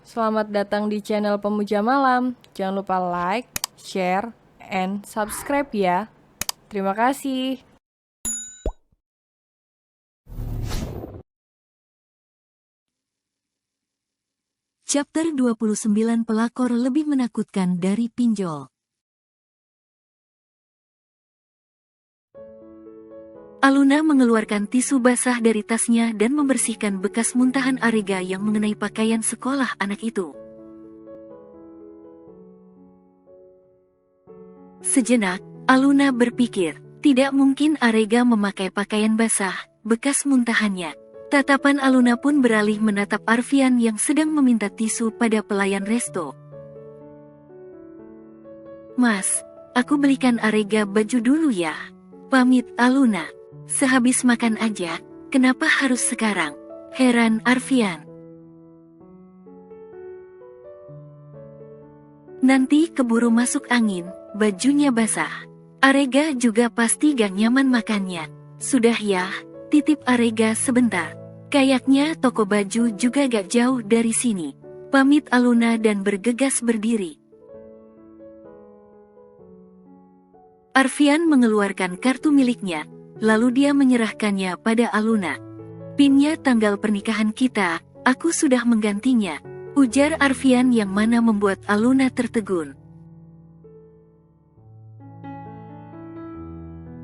Selamat datang di channel Pemuja Malam. Jangan lupa like, share, and subscribe ya. Terima kasih. Chapter 29 Pelakor lebih menakutkan dari pinjol. Aluna mengeluarkan tisu basah dari tasnya dan membersihkan bekas muntahan Arega yang mengenai pakaian sekolah anak itu. Sejenak, Aluna berpikir, tidak mungkin Arega memakai pakaian basah, bekas muntahannya. Tatapan Aluna pun beralih menatap Arfian yang sedang meminta tisu pada pelayan resto. Mas, aku belikan Arega baju dulu ya. Pamit Aluna. Sehabis makan aja, kenapa harus sekarang? Heran Arfian. Nanti keburu masuk angin, bajunya basah. Arega juga pasti gak nyaman makannya. Sudah ya, titip Arega sebentar. Kayaknya toko baju juga gak jauh dari sini. Pamit Aluna dan bergegas berdiri. Arfian mengeluarkan kartu miliknya, lalu dia menyerahkannya pada Aluna. Pinnya tanggal pernikahan kita, aku sudah menggantinya, ujar Arfian yang mana membuat Aluna tertegun.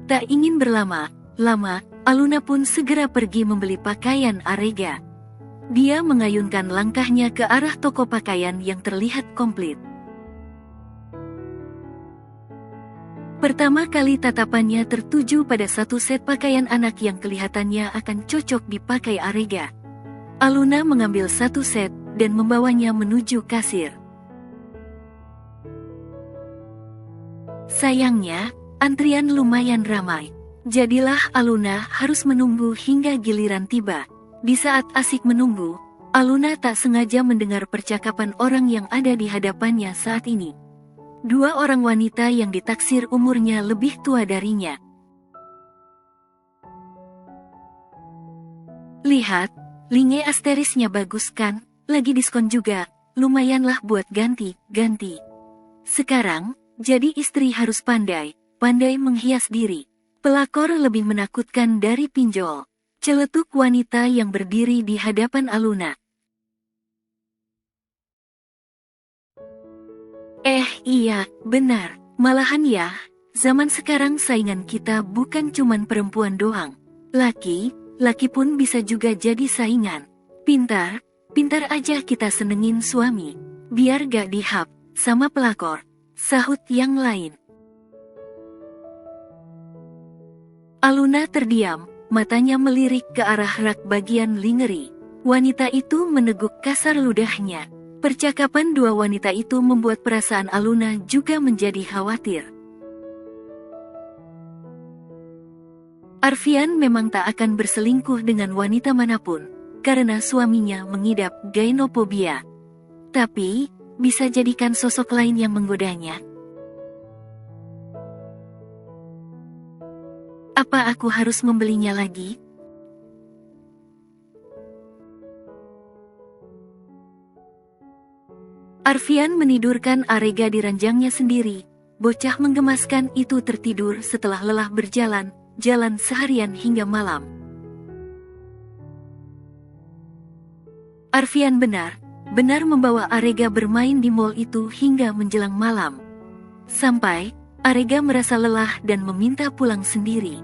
Tak ingin berlama-lama, Aluna pun segera pergi membeli pakaian Arega. Dia mengayunkan langkahnya ke arah toko pakaian yang terlihat komplit. Pertama kali tatapannya tertuju pada satu set pakaian anak yang kelihatannya akan cocok dipakai Arega. Aluna mengambil satu set dan membawanya menuju kasir. Sayangnya, antrian lumayan ramai. Jadilah Aluna harus menunggu hingga giliran tiba. Di saat asik menunggu, Aluna tak sengaja mendengar percakapan orang yang ada di hadapannya saat ini. Dua orang wanita yang ditaksir umurnya lebih tua darinya. Lihat, linge asterisnya bagus kan? Lagi diskon juga, lumayanlah buat ganti-ganti. Sekarang, jadi istri harus pandai menghias diri. Pelakor lebih menakutkan dari pinjol. Celetuk wanita yang berdiri di hadapan Aluna. Iya, benar. Malahan ya, zaman sekarang saingan kita bukan cuman perempuan doang. Laki pun bisa juga jadi saingan. Pintar aja kita senengin suami. Biar gak dihap sama pelakor, sahut yang lain. Aluna terdiam, matanya melirik ke arah rak bagian lingerie. Wanita itu meneguk kasar ludahnya. Percakapan dua wanita itu membuat perasaan Aluna juga menjadi khawatir. Arfian memang tak akan berselingkuh dengan wanita manapun, karena suaminya mengidap gynophobia. Tapi, bisa jadikan sosok lain yang menggodanya. Apa aku harus membelinya lagi? Arfian menidurkan Arega di ranjangnya sendiri. Bocah menggemaskan itu tertidur setelah lelah jalan seharian hingga malam. Arfian benar membawa Arega bermain di mall itu hingga menjelang malam. Sampai, Arega merasa lelah dan meminta pulang sendiri.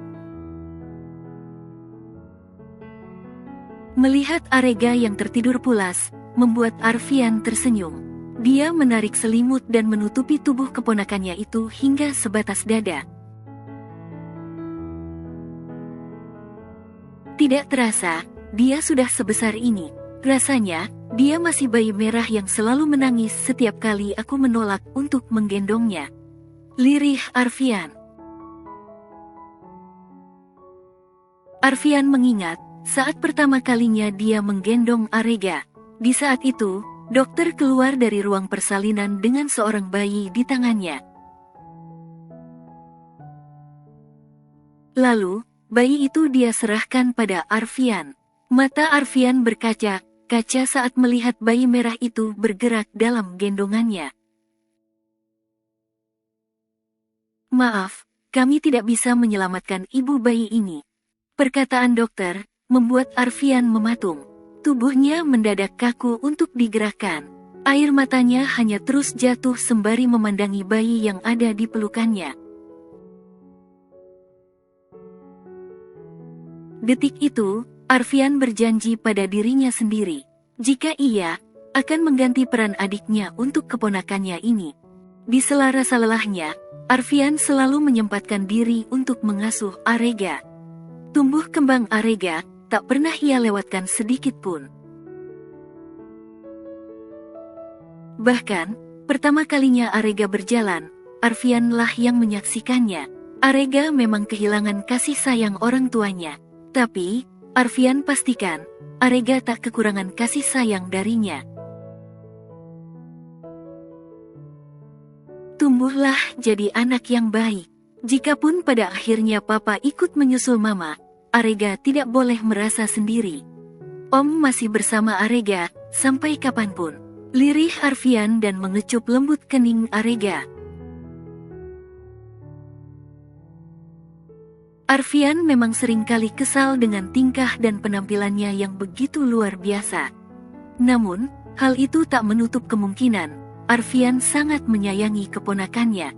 Melihat Arega yang tertidur pulas, membuat Arfian tersenyum. Dia menarik selimut dan menutupi tubuh keponakannya itu hingga sebatas dada. Tidak terasa, dia sudah sebesar ini. Rasanya, dia masih bayi merah yang selalu menangis setiap kali aku menolak untuk menggendongnya. Lirih Arfian. Arfian mengingat, saat pertama kalinya dia menggendong Arega. Di saat itu, dokter keluar dari ruang persalinan dengan seorang bayi di tangannya. Lalu, bayi itu dia serahkan pada Arfian. Mata Arfian berkaca, kaca saat melihat bayi merah itu bergerak dalam gendongannya. "Maaf, kami tidak bisa menyelamatkan ibu bayi ini." Perkataan dokter membuat Arfian mematung. Tubuhnya mendadak kaku untuk digerakkan. Air matanya hanya terus jatuh sembari memandangi bayi yang ada di pelukannya. Detik itu, Arfian berjanji pada dirinya sendiri, jika ia akan mengganti peran adiknya untuk keponakannya ini. Di sela rasa lelahnya, Arfian selalu menyempatkan diri untuk mengasuh Arega. Tumbuh kembang Arega tak pernah ia lewatkan sedikit pun. Bahkan, pertama kalinya Arega berjalan, Arfianlah yang menyaksikannya. Arega memang kehilangan kasih sayang orang tuanya, tapi Arfian pastikan, Arega tak kekurangan kasih sayang darinya. Tumbuhlah jadi anak yang baik. Jikapun pada akhirnya papa ikut menyusul mama, Arega tidak boleh merasa sendiri. Om masih bersama Arega, sampai kapanpun. Lirih Arfian dan mengecup lembut kening Arega. Arfian memang seringkali kesal dengan tingkah dan penampilannya yang begitu luar biasa. Namun, hal itu tak menutup kemungkinan, Arfian sangat menyayangi keponakannya.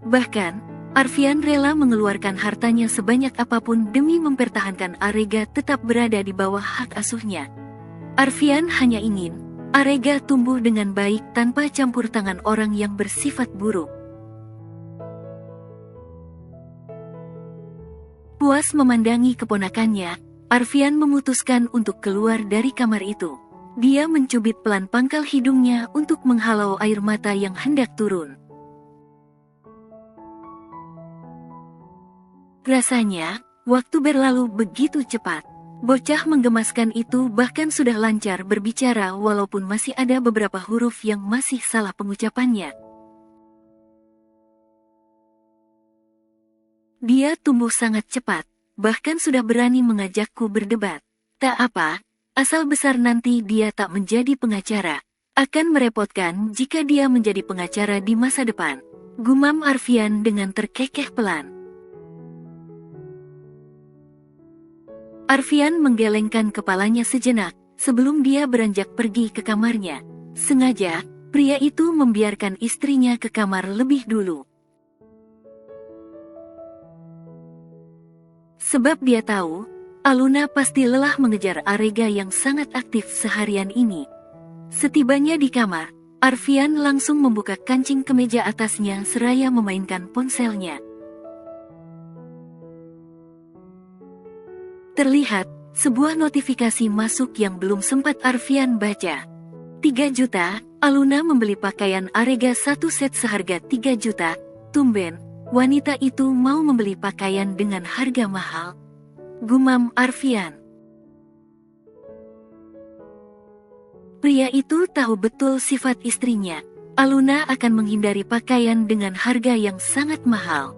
Bahkan, Arfian rela mengeluarkan hartanya sebanyak apapun demi mempertahankan Arega tetap berada di bawah hak asuhnya. Arfian hanya ingin Arega tumbuh dengan baik tanpa campur tangan orang yang bersifat buruk. Puas memandangi keponakannya, Arfian memutuskan untuk keluar dari kamar itu. Dia mencubit pelan pangkal hidungnya untuk menghalau air mata yang hendak turun. Rasanya, waktu berlalu begitu cepat. Bocah menggemaskan itu bahkan sudah lancar berbicara walaupun masih ada beberapa huruf yang masih salah pengucapannya. Dia tumbuh sangat cepat, bahkan sudah berani mengajakku berdebat. Tak apa, asal besar nanti dia tak menjadi pengacara. Akan merepotkan jika dia menjadi pengacara di masa depan, gumam Arfian dengan terkekeh pelan. Arfian menggelengkan kepalanya sejenak, sebelum dia beranjak pergi ke kamarnya. Sengaja, pria itu membiarkan istrinya ke kamar lebih dulu. Sebab dia tahu, Aluna pasti lelah mengejar Arega yang sangat aktif seharian ini. Setibanya di kamar, Arfian langsung membuka kancing kemeja atasnya seraya memainkan ponselnya. Terlihat, sebuah notifikasi masuk yang belum sempat Arfian baca. 3 juta, Aluna membeli pakaian Arega 1 set seharga 3 juta, tumben. Wanita itu mau membeli pakaian dengan harga mahal, gumam Arfian. Pria itu tahu betul sifat istrinya. Aluna akan menghindari pakaian dengan harga yang sangat mahal.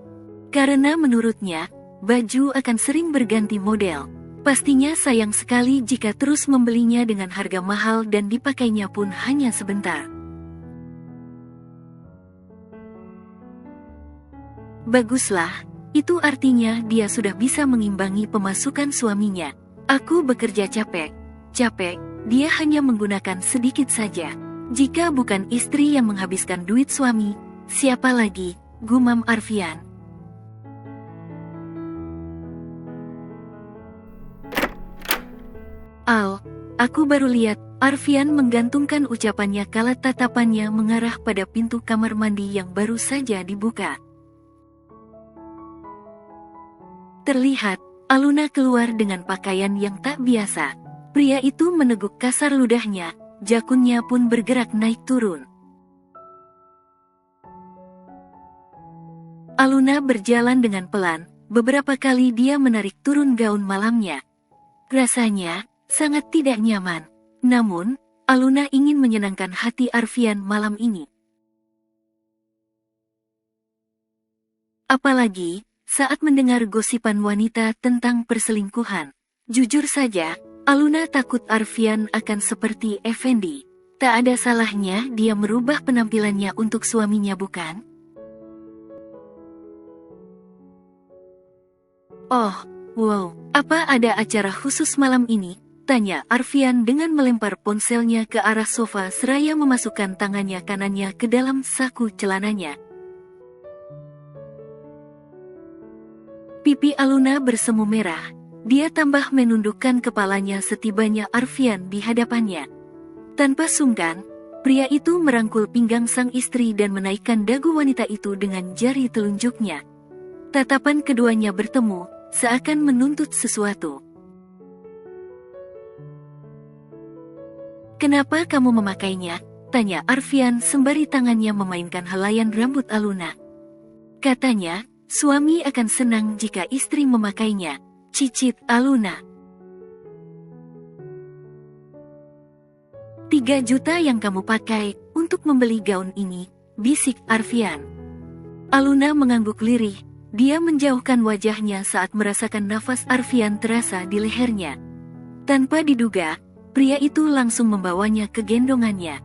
Karena menurutnya, baju akan sering berganti model. Pastinya sayang sekali jika terus membelinya dengan harga mahal dan dipakainya pun hanya sebentar. Baguslah, itu artinya dia sudah bisa mengimbangi pemasukan suaminya. Aku bekerja capek, dia hanya menggunakan sedikit saja. Jika bukan istri yang menghabiskan duit suami, siapa lagi, gumam Arfian. Al, aku baru lihat, Arfian menggantungkan ucapannya kala tatapannya mengarah pada pintu kamar mandi yang baru saja dibuka. Terlihat, Aluna keluar dengan pakaian yang tak biasa. Pria itu meneguk kasar ludahnya, jakunnya pun bergerak naik turun. Aluna berjalan dengan pelan, beberapa kali dia menarik turun gaun malamnya. Rasanya sangat tidak nyaman, namun Aluna ingin menyenangkan hati Arfian malam ini. Apalagi saat mendengar gosipan wanita tentang perselingkuhan. Jujur saja, Aluna takut Arfian akan seperti Effendi. Tak ada salahnya dia merubah penampilannya untuk suaminya, bukan? Oh, wow, apa ada acara khusus malam ini? Tanya Arfian dengan melempar ponselnya ke arah sofa seraya memasukkan tangannya kanannya ke dalam saku celananya. Pipi Aluna bersemu merah. Dia tambah menundukkan kepalanya setibanya Arfian di hadapannya. Tanpa sungkan, pria itu merangkul pinggang sang istri dan menaikkan dagu wanita itu dengan jari telunjuknya. Tatapan keduanya bertemu, seakan menuntut sesuatu. "Kenapa kamu memakainya?" tanya Arfian sembari tangannya memainkan helaian rambut Aluna. Katanya, suami akan senang jika istri memakainya, cicit Aluna. 3 juta yang kamu pakai untuk membeli gaun ini, bisik Arfian. Aluna mengangguk lirih, dia menjauhkan wajahnya saat merasakan nafas Arfian terasa di lehernya. Tanpa diduga, pria itu langsung membawanya ke gendongannya.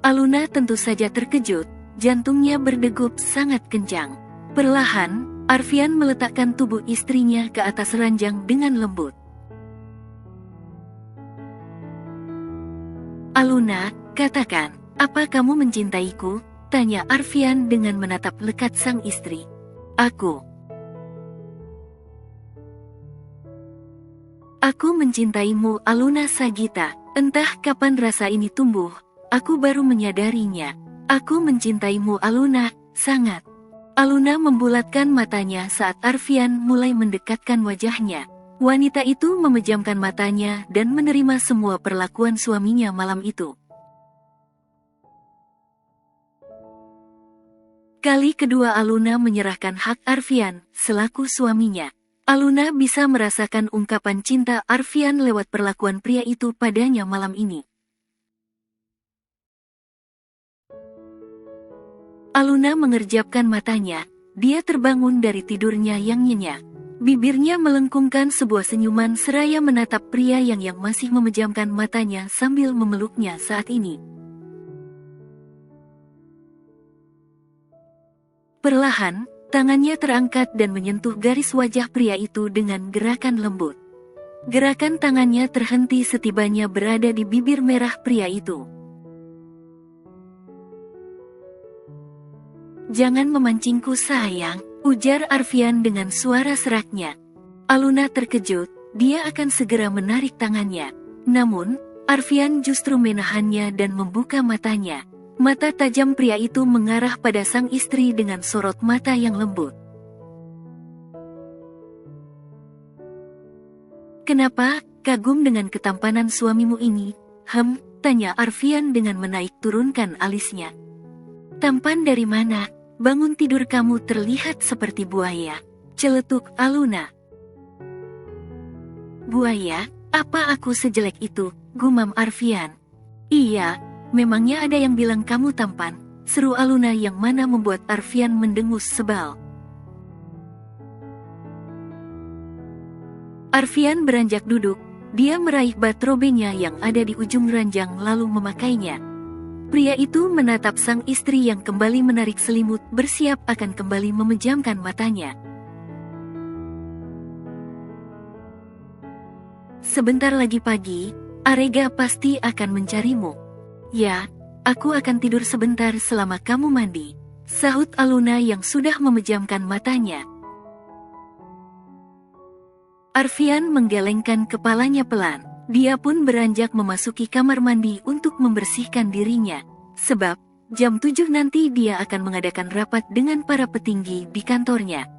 Aluna tentu saja terkejut, jantungnya berdegup sangat kencang. Perlahan, Arfian meletakkan tubuh istrinya ke atas ranjang dengan lembut. "Aluna, katakan, apa kamu mencintaiku?" tanya Arfian dengan menatap lekat sang istri. Aku mencintaimu, Aluna Sagita. Entah kapan rasa ini tumbuh, aku baru menyadarinya. Aku mencintaimu, Aluna, sangat." Aluna membulatkan matanya saat Arfian mulai mendekatkan wajahnya. Wanita itu memejamkan matanya dan menerima semua perlakuan suaminya malam itu. Kali kedua Aluna menyerahkan hak Arfian selaku suaminya. Aluna bisa merasakan ungkapan cinta Arfian lewat perlakuan pria itu padanya malam ini. Aluna mengerjapkan matanya, dia terbangun dari tidurnya yang nyenyak. Bibirnya melengkungkan sebuah senyuman seraya menatap pria yang masih memejamkan matanya sambil memeluknya saat ini. Perlahan, tangannya terangkat dan menyentuh garis wajah pria itu dengan gerakan lembut. Gerakan tangannya terhenti setibanya berada di bibir merah pria itu. "Jangan memancingku, sayang," ujar Arfian dengan suara seraknya. Aluna terkejut, dia akan segera menarik tangannya. Namun, Arfian justru menahannya dan membuka matanya. Mata tajam pria itu mengarah pada sang istri dengan sorot mata yang lembut. "Kenapa kagum dengan ketampanan suamimu ini?" tanya Arfian dengan menaik turunkan alisnya. "Tampan dari mana? Bangun tidur kamu terlihat seperti buaya," celetuk Aluna. "Buaya? Apa aku sejelek itu?" gumam Arfian. "Iya, memangnya ada yang bilang kamu tampan?" seru Aluna yang mana membuat Arfian mendengus sebal. Arfian beranjak duduk, dia meraih batrobenya yang ada di ujung ranjang lalu memakainya. Pria itu menatap sang istri yang kembali menarik selimut bersiap akan kembali memejamkan matanya. "Sebentar lagi pagi, Arega pasti akan mencarimu." "Ya, aku akan tidur sebentar selama kamu mandi," sahut Aluna yang sudah memejamkan matanya. Arfian menggelengkan kepalanya pelan. Dia pun beranjak memasuki kamar mandi untuk membersihkan dirinya. Sebab, jam 7 nanti dia akan mengadakan rapat dengan para petinggi di kantornya.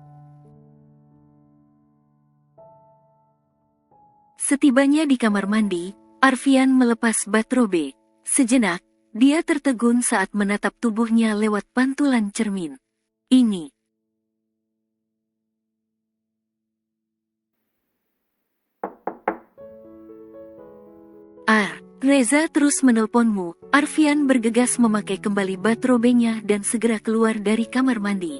Setibanya di kamar mandi, Arfian melepas batrobe. Sejenak, dia tertegun saat menatap tubuhnya lewat pantulan cermin. Ini Reza terus menelponmu. Arfian bergegas memakai kembali batrobenya dan segera keluar dari kamar mandi.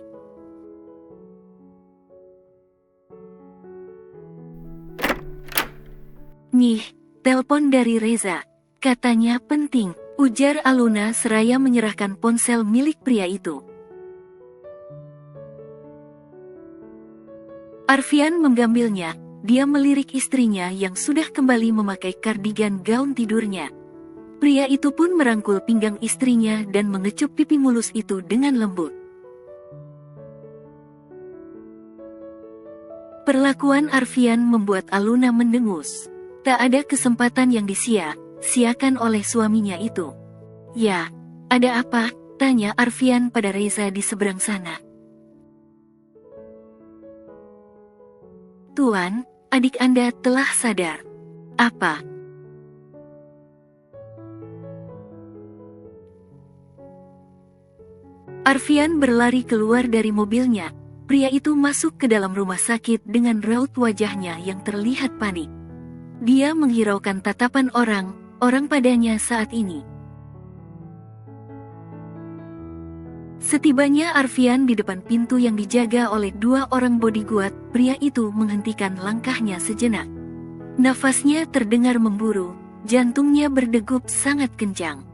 Nih, telepon dari Reza. Katanya penting, ujar Aluna seraya menyerahkan ponsel milik pria itu. Arfian mengambilnya, dia melirik istrinya yang sudah kembali memakai kardigan gaun tidurnya. Pria itu pun merangkul pinggang istrinya dan mengecup pipi mulus itu dengan lembut. Perlakuan Arfian membuat Aluna mendengus. Tak ada kesempatan yang disia-siakan oleh suaminya itu. Ya, ada apa? Tanya Arfian pada Reza di seberang sana. Tuan, adik Anda telah sadar. Apa? Arfian berlari keluar dari mobilnya. Pria itu masuk ke dalam rumah sakit dengan raut wajahnya yang terlihat panik. Dia menghiraukan tatapan orang padanya saat ini. Setibanya Arfian di depan pintu yang dijaga oleh 2 orang bodyguard, pria itu menghentikan langkahnya sejenak. Nafasnya terdengar memburu, jantungnya berdegup sangat kencang.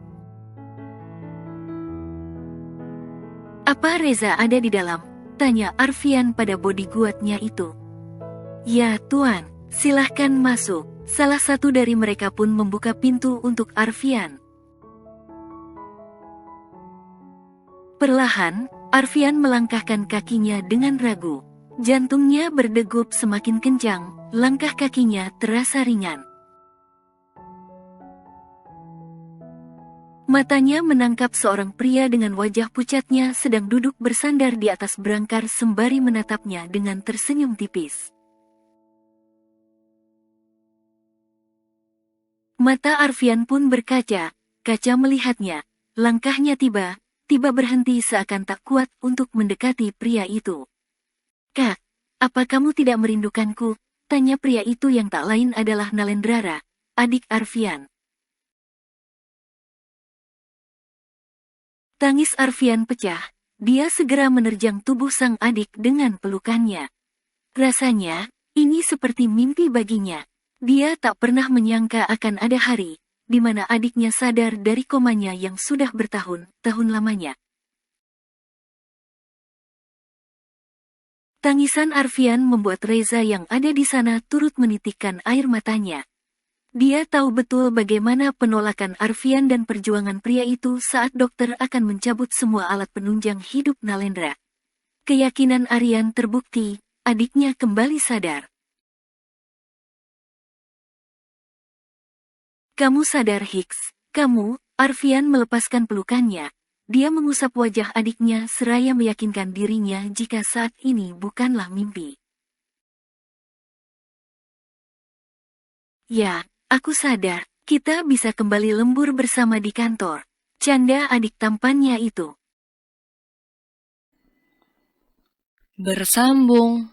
Apa Reza ada di dalam? Tanya Arfian pada bodyguardnya itu. Ya tuan, silahkan masuk. Salah satu dari mereka pun membuka pintu untuk Arfian. Perlahan, Arfian melangkahkan kakinya dengan ragu. Jantungnya berdegup semakin kencang, langkah kakinya terasa ringan. Matanya menangkap seorang pria dengan wajah pucatnya sedang duduk bersandar di atas berangkar sembari menatapnya dengan tersenyum tipis. Mata Arfian pun berkaca, kaca melihatnya. Langkahnya tiba berhenti seakan tak kuat untuk mendekati pria itu. Kak, apa kamu tidak merindukanku? Tanya pria itu yang tak lain adalah Nalendrara, adik Arfian. Tangis Arfian pecah, dia segera menerjang tubuh sang adik dengan pelukannya. Rasanya, ini seperti mimpi baginya. Dia tak pernah menyangka akan ada hari, di mana adiknya sadar dari komanya yang sudah bertahun-tahun lamanya. Tangisan Arfian membuat Reza yang ada di sana turut menitikkan air matanya. Dia tahu betul bagaimana penolakan Arfian dan perjuangan pria itu saat dokter akan mencabut semua alat penunjang hidup Nalendra. Keyakinan Aryan terbukti, adiknya kembali sadar. Kamu sadar Hicks, kamu, Arfian melepaskan pelukannya. Dia mengusap wajah adiknya seraya meyakinkan dirinya jika saat ini bukanlah mimpi. Ya. Aku sadar, kita bisa kembali lembur bersama di kantor. Canda adik tampannya itu. Bersambung.